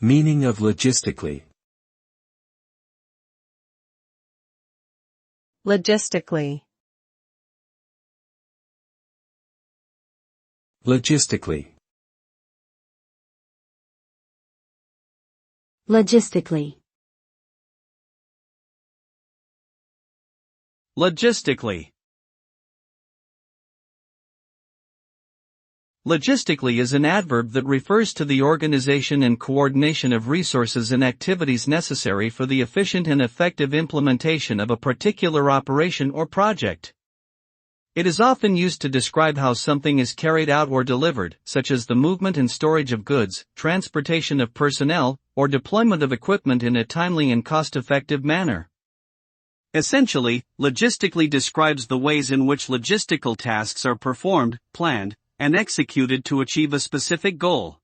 Meaning of logistically. Logistically. Logistically. Logistically. Logistically. Logistically is an adverb that refers to the organization and coordination of resources and activities necessary for the efficient and effective implementation of a particular operation or project. It is often used to describe how something is carried out or delivered, such as the movement and storage of goods, transportation of personnel, or deployment of equipment in a timely and cost-effective manner. Essentially, logistically describes the ways in which logistical tasks are performed, planned, and executed to achieve a specific goal.